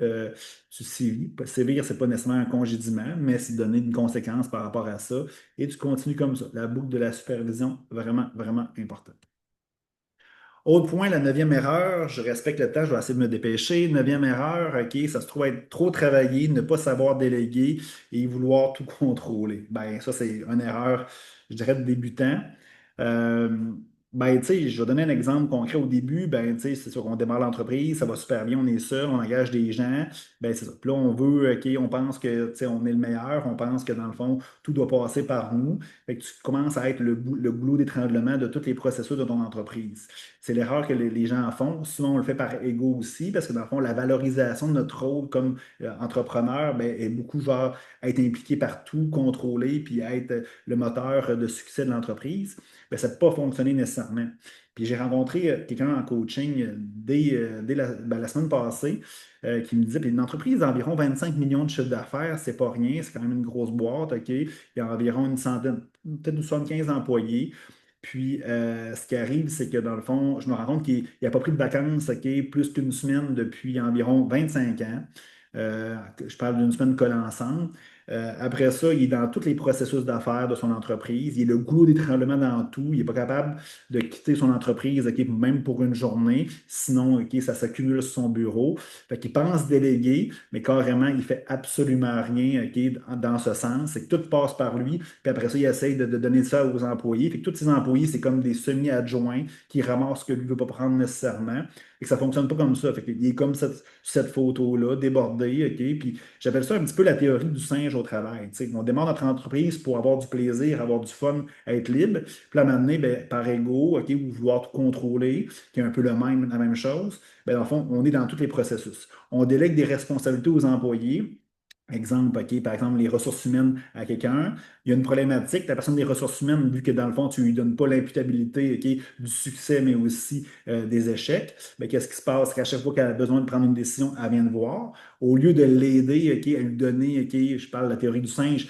sévis. Sévir, c'est pas nécessairement un congédiement, mais c'est donner une conséquence par rapport à ça. Et tu continues comme ça. La boucle de la supervision, vraiment, vraiment important. Autre point, la neuvième erreur, je respecte le temps, je vais essayer de me dépêcher. Neuvième erreur, OK, ça se trouve être trop travaillé, ne pas savoir déléguer et vouloir tout contrôler. Ben, ça, c'est une erreur, je dirais, de débutant. Euh, ben, tu sais, je vais donner un exemple concret au début. Ben, tu sais, c'est sûr qu'on démarre l'entreprise, ça va super bien, on est seul, on engage des gens. Ben, c'est ça. Puis là, on veut, OK, on pense que, tu sais, on est le meilleur, on pense que dans le fond, tout doit passer par nous. Fait que tu commences à être le goulot d'étranglement de tous les processus de ton entreprise. C'est l'erreur que les gens font. Souvent, on le fait par ego aussi, parce que dans le fond, la valorisation de notre rôle comme entrepreneur ben, est beaucoup genre être impliqué partout, contrôler, puis être le moteur de succès de l'entreprise. Ben, ça ne peut pas fonctionner nécessairement. Puis j'ai rencontré quelqu'un en coaching dès la semaine passée qui me disait, puis une entreprise d'environ 25 millions de chiffre d'affaires, c'est pas rien, c'est quand même une grosse boîte, OK? Il y a environ une centaine, peut-être 75 employés. Puis, ce qui arrive, c'est que dans le fond, je me rends compte qu'il n'a pas pris de vacances, OK, plus qu'une semaine depuis environ 25 ans. Je parle d'une semaine collée ensemble. Après ça, il est dans tous les processus d'affaires de son entreprise. Il est le goulot d'étranglement dans tout. Il n'est pas capable de quitter son entreprise, OK, même pour une journée. Sinon, OK, ça s'accumule sur son bureau. Fait qu'il pense déléguer, mais carrément, il fait absolument rien, OK, dans ce sens. C'est que tout passe par lui. Puis après ça, il essaye de donner ça aux employés. Fait que tous ses employés, c'est comme des semi-adjoints qui ramassent ce que lui ne veut pas prendre nécessairement. Et que ça ne fonctionne pas comme ça. Fait qu'il est comme cette photo-là, débordé, OK? Puis j'appelle ça un petit peu la théorie du singe au travail. Tu sais, on démarre notre entreprise pour avoir du plaisir, avoir du fun, être libre. Puis là, à un moment donné, ben, par ego, OK, ou vouloir tout contrôler, qui est un peu la même chose, ben, dans le fond, on est dans tous les processus. On délègue des responsabilités aux employés. Exemple, OK, par exemple, les ressources humaines à quelqu'un. Il y a une problématique, la personne des ressources humaines, vu que dans le fond, tu ne lui donnes pas l'imputabilité, OK, du succès, mais aussi des échecs, ben, qu'est-ce qui se passe? Qu'à chaque fois qu'elle a besoin de prendre une décision, elle vient de voir. Au lieu de l'aider, OK, à lui donner, OK, je parle de la théorie du singe,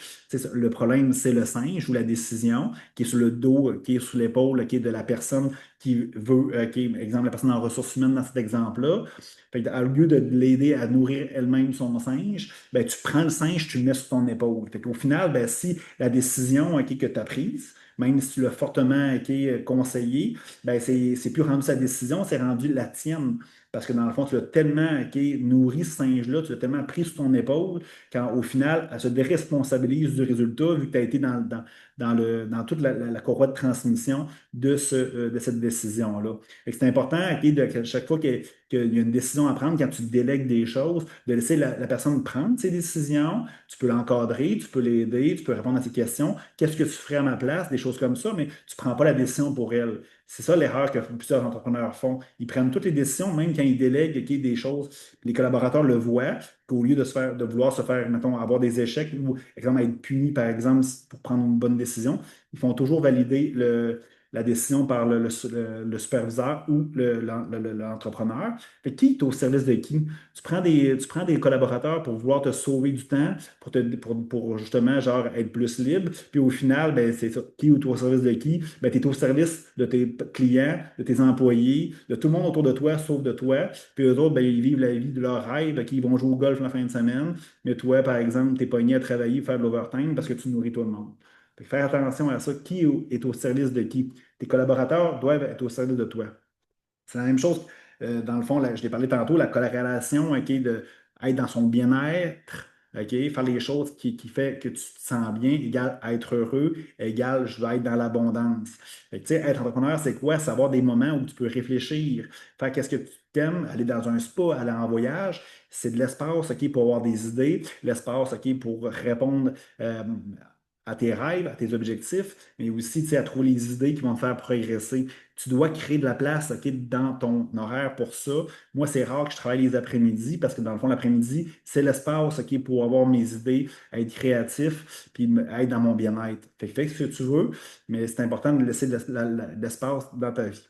le problème, c'est le singe ou la décision qui est sur le dos, qui est sur l'épaule, OK, de la personne qui veut, OK, exemple, la personne en ressources humaines dans cet exemple-là. Fait que, au lieu de l'aider à nourrir elle-même son singe, ben, tu prends le singe, tu le mets sur ton épaule. Fait qu'au final, ben, si la décision ok, que tu as prise, même si tu l'as fortement ok, conseillé, ben, c'est plus rendu sa décision, c'est rendu la tienne. Parce que dans le fond, tu l'as tellement ok, nourri ce singe-là, tu l'as tellement pris sur ton épaule, qu'au final, elle se déresponsabilise du résultat, vu que tu as été dans toute la courroie de transmission de cette décision-là. Fait que c'est important ok, que chaque fois qu'il y a une décision à prendre, quand tu délègues des choses, de laisser la personne prendre ses décisions. Tu peux l'encadrer, tu peux l'aider, tu peux répondre à ses questions. Qu'est-ce que tu ferais à ma place? Des choses comme ça, mais tu ne prends pas la décision pour elle. C'est ça l'erreur que plusieurs entrepreneurs font. Ils prennent toutes les décisions, même quand ils délèguent ok, des choses. Les collaborateurs le voient, qu'au lieu de vouloir se faire, mettons, avoir des échecs ou, exemple, être punis, par exemple, pour prendre une bonne décision, ils font toujours valider la décision par le superviseur ou l'entrepreneur. Fait que qui est au service de qui? Tu prends des collaborateurs pour vouloir te sauver du temps, pour justement genre être plus libre. Puis au final, ben, c'est ça. Qui est au service de qui? Ben, tu es au service de tes clients, de tes employés, de tout le monde autour de toi, sauf de toi. Puis eux autres, ben, ils vivent la vie de leur rêve, OK, ils vont jouer au golf la fin de semaine. Mais toi, par exemple, tu es pogné à travailler, faire de l'overtime parce que tu nourris tout le monde. Fait que faire attention à ça. Qui est au service de qui? Tes collaborateurs doivent être au service de toi. C'est la même chose, dans le fond, je l'ai parlé tantôt, la corrélation, OK, de être dans son bien-être, OK, faire les choses qui fait que tu te sens bien, égale être heureux, égale je vais être dans l'abondance. Fait que, tu sais, être entrepreneur, c'est quoi? C'est avoir des moments où tu peux réfléchir, faire qu'est-ce que tu aimes, aller dans un spa, aller en voyage. C'est de l'espace, OK, pour avoir des idées, l'espace, OK, pour répondre à tes rêves, à tes objectifs, mais aussi, tu sais, à trouver les idées qui vont te faire progresser. Tu dois créer de la place, OK, dans ton horaire pour ça. Moi, c'est rare que je travaille les après-midi parce que dans le fond, l'après-midi, c'est l'espace, OK, pour avoir mes idées, être créatif, puis être dans mon bien-être. Fait que fais ce que tu veux, mais c'est important de laisser de l'espace dans ta vie.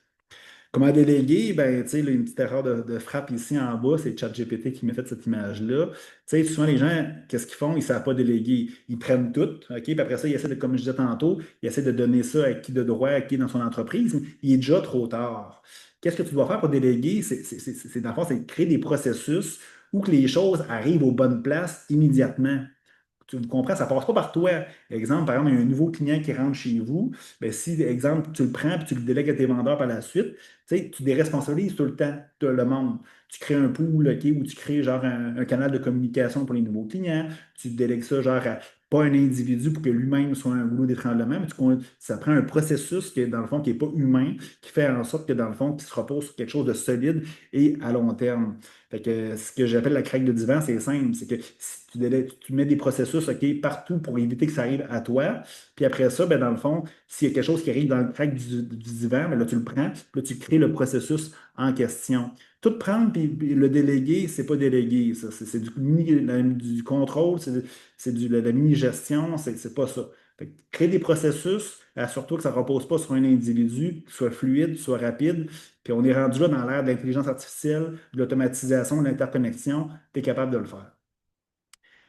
Comment déléguer? Ben, tu sais, là, une petite erreur de frappe ici en bas, c'est ChatGPT qui m'a fait cette image-là. Tu sais, souvent, les gens, qu'est-ce qu'ils font? Ils ne savent pas déléguer. Ils prennent tout, OK? Puis après ça, ils essaient de, comme je disais tantôt, ils essaient de donner ça à qui de droit, à qui dans son entreprise. Mais il est déjà trop tard. Qu'est-ce que tu dois faire pour déléguer? Dans le fond, c'est créer des processus où que les choses arrivent aux bonnes places immédiatement. Tu comprends, ça ne passe pas par toi. Exemple, par exemple, il y a un nouveau client qui rentre chez vous. Ben, si, exemple, tu le prends et tu le délègues à tes vendeurs par la suite, tu sais, tu déresponsabilises tout le temps le monde. Tu crées un pool, OK, où tu crées genre un canal de communication pour les nouveaux clients. Tu délègues ça genre à pas un individu pour que lui-même soit un goulot d'étranglement, mais ça prend un processus qui est, dans le fond, qui n'est pas humain, qui fait en sorte que, dans le fond, qui se repose sur quelque chose de solide et à long terme. Fait que ce que j'appelle la craque de divan, c'est simple. C'est que si tu mets des processus OK, partout pour éviter que ça arrive à toi, puis après ça, ben, dans le fond, s'il y a quelque chose qui arrive dans le crack du divan, ben là, tu le prends, puis là, tu crées le processus en question. Tout prendre puis le déléguer, c'est pas déléguer. Ça. C'est du contrôle, de la mini-gestion, c'est pas ça. Fait que créer des processus, assure-toi que ça ne repose pas sur un individu, qui soit fluide, soit rapide. Puis on est rendu là dans l'ère de l'intelligence artificielle, de l'automatisation, de l'interconnexion, tu es capable de le faire.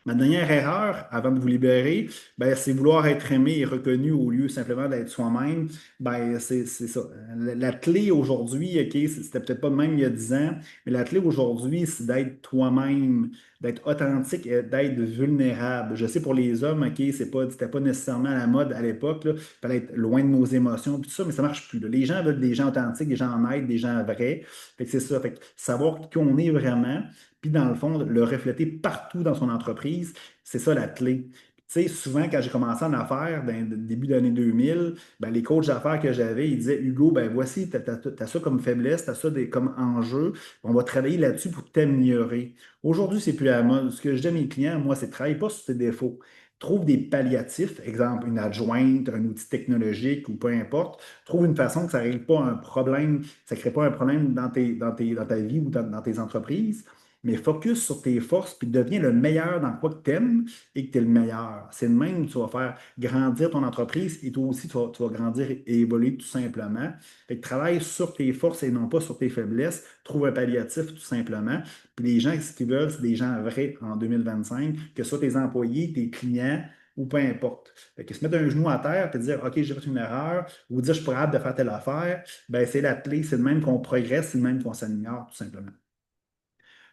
Ma dernière erreur, avant de vous libérer, ben, c'est vouloir être aimé et reconnu au lieu simplement d'être soi-même. Ben, c'est ça. La clé aujourd'hui, OK, c'était peut-être pas le même il y a 10 ans, mais la clé aujourd'hui, c'est d'être toi-même, d'être authentique et d'être vulnérable. Je sais pour les hommes, OK, c'était pas nécessairement à la mode à l'époque, là. Il fallait être loin de nos émotions, puis tout ça, mais ça marche plus, là. Les gens veulent des gens authentiques, des gens honnêtes, des gens vrais. Fait que c'est ça. Fait que savoir qui on est vraiment puis dans le fond, le refléter partout dans son entreprise, c'est ça la clé. Tu sais, souvent, quand j'ai commencé en affaires, dans le début de l'année 2000, ben, les coachs d'affaires que j'avais, ils disaient, Hugo, ben voici, tu as, ça comme faiblesse, tu as ça comme enjeu, on va travailler là-dessus pour t'améliorer. Aujourd'hui, c'est plus à la mode. Ce que je dis à mes clients, moi, c'est travaille pas sur tes défauts. Trouve des palliatifs, exemple une adjointe, un outil technologique ou peu importe. Trouve une façon que ça ne règle pas un problème, ça ne crée pas un problème dans ta vie ou dans tes entreprises, mais focus sur tes forces, puis deviens le meilleur dans quoi que tu aimes et que tu es le meilleur. C'est le même que tu vas faire grandir ton entreprise et toi aussi, tu vas grandir et évoluer tout simplement. Fait que travaille sur tes forces et non pas sur tes faiblesses. Trouve un palliatif tout simplement. Puis les gens, ce qu'ils veulent, c'est des gens vrais en 2025, que ce soit tes employés, tes clients ou peu importe. Fait que se mettre un genou à terre et dire OK, j'ai fait une erreur ou dire je suis pas capable de faire telle affaire, ben c'est la clé, c'est le même qu'on progresse, c'est le même qu'on s'améliore tout simplement.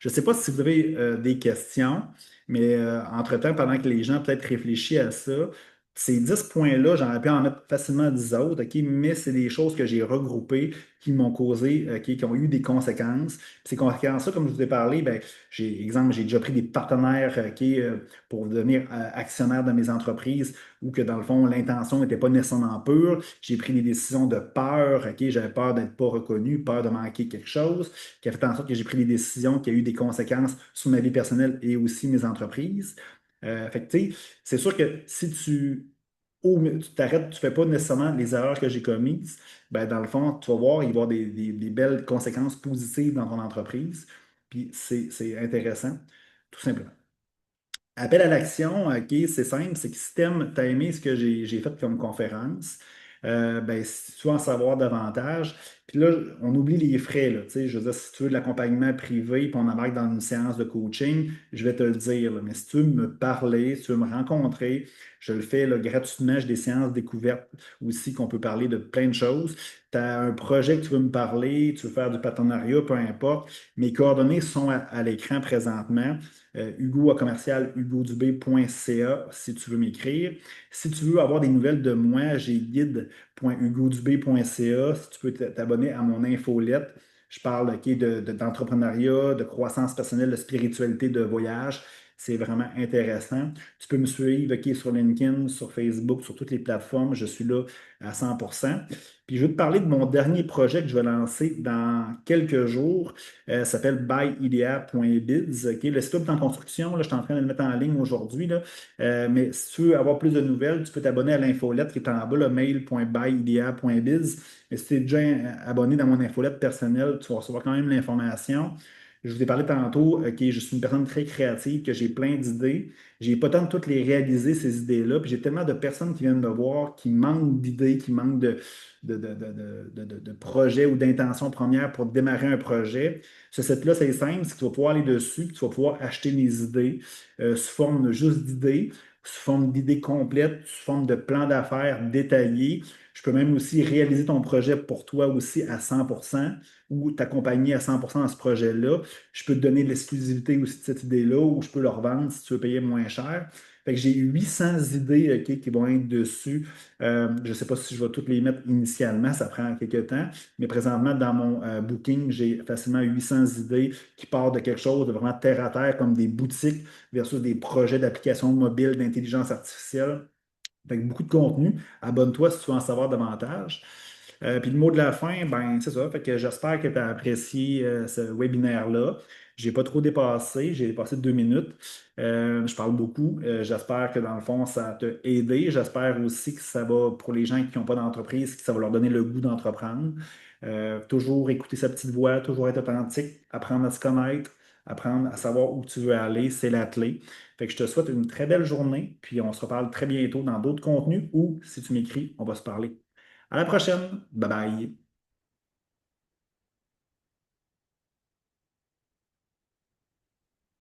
Je ne sais pas si vous avez des questions, mais entre-temps, pendant que les gens peut-être réfléchissent à ça, ces 10 points-là, j'aurais pu en mettre facilement 10 autres, OK, mais c'est des choses que j'ai regroupées qui m'ont causé, OK, qui ont eu des conséquences. Puis ces conséquences-là, comme je vous ai parlé, ben, j'ai déjà pris des partenaires, OK, pour devenir actionnaire de mes entreprises ou que dans le fond, l'intention n'était pas nécessairement pure. J'ai pris des décisions de peur, OK, j'avais peur d'être pas reconnu, peur de manquer quelque chose qui a fait en sorte que j'ai pris des décisions qui ont eu des conséquences sur ma vie personnelle et aussi mes entreprises. Fait que, tu sais, c'est sûr que si tu t'arrêtes, tu ne fais pas nécessairement les erreurs que j'ai commises, ben, dans le fond, tu vas voir, il va y avoir des belles conséquences positives dans ton entreprise. Puis c'est intéressant, tout simplement. Appel à l'action, OK, c'est simple, c'est que si tu as aimé ce que j'ai fait comme conférence, ben, si tu veux en savoir davantage, puis là, on oublie les frais, là, tu sais, je veux dire, si tu veux de l'accompagnement privé, puis on embarque dans une séance de coaching, je vais te le dire, là, mais si tu veux me parler, si tu veux me rencontrer, je le fais là, gratuitement, j'ai des séances découvertes aussi qu'on peut parler de plein de choses. Tu as un projet que tu veux me parler, tu veux faire du partenariat, peu importe, mes coordonnées sont à l'écran présentement. Hugo à commercial hugodubé.ca si tu veux m'écrire. Si tu veux avoir des nouvelles de moi, j'ai guide.hugodubé.ca. Si tu peux t'abonner à mon infolette, je parle ok, d'entrepreneuriat, de croissance personnelle, de spiritualité, de voyage. C'est vraiment intéressant. Tu peux me suivre ok, sur LinkedIn, sur Facebook, sur toutes les plateformes. Je suis là à 100%. Puis je vais te parler de mon dernier projet que je vais lancer dans quelques jours. Ça s'appelle buyidea.biz. OK? Le site web est en construction. Là, je suis en train de le mettre en ligne aujourd'hui. Là. Mais si tu veux avoir plus de nouvelles, tu peux t'abonner à l'infolette qui est en bas, le mail.buyidea.biz. Mais si tu es déjà abonné dans mon infolette personnelle, tu vas recevoir quand même l'information. Je vous ai parlé tantôt, OK, je suis une personne très créative, que j'ai plein d'idées. J'ai pas tant de toutes les réaliser, ces idées-là. Puis j'ai tellement de personnes qui viennent me voir, qui manquent d'idées, qui manquent de projets ou d'intentions premières pour démarrer un projet. Ce site-là, c'est simple, c'est que tu vas pouvoir aller dessus, puis tu vas pouvoir acheter mes idées sous forme juste d'idées, sous forme d'idées complètes, sous forme de plans d'affaires détaillés. Je peux même aussi réaliser ton projet pour toi aussi à 100% ou t'accompagner à 100% dans ce projet-là. Je peux te donner de l'exclusivité aussi de cette idée-là ou je peux le revendre si tu veux payer moins cher. Fait que j'ai 800 idées OK, qui vont être dessus. Je ne sais pas si je vais toutes les mettre initialement, ça prend quelques temps, mais présentement, dans mon booking, j'ai facilement 800 idées qui partent de quelque chose de vraiment terre à terre, comme des boutiques versus des projets d'applications mobiles d'intelligence artificielle. Fait que beaucoup de contenu. Abonne-toi si tu veux en savoir davantage. Puis le mot de la fin, ben c'est ça. Fait que j'espère que tu as apprécié ce webinaire-là. J'ai pas trop dépassé, j'ai dépassé 2 minutes. Je parle beaucoup. J'espère que dans le fond, ça t'a aidé. J'espère aussi que ça va, pour les gens qui n'ont pas d'entreprise, que ça va leur donner le goût d'entreprendre. Toujours écouter sa petite voix, toujours être authentique, apprendre à se connaître, apprendre à savoir où tu veux aller, c'est la clé. Fait que je te souhaite une très belle journée, puis on se reparle très bientôt dans d'autres contenus ou si tu m'écris, on va se parler. À la prochaine. Bye bye.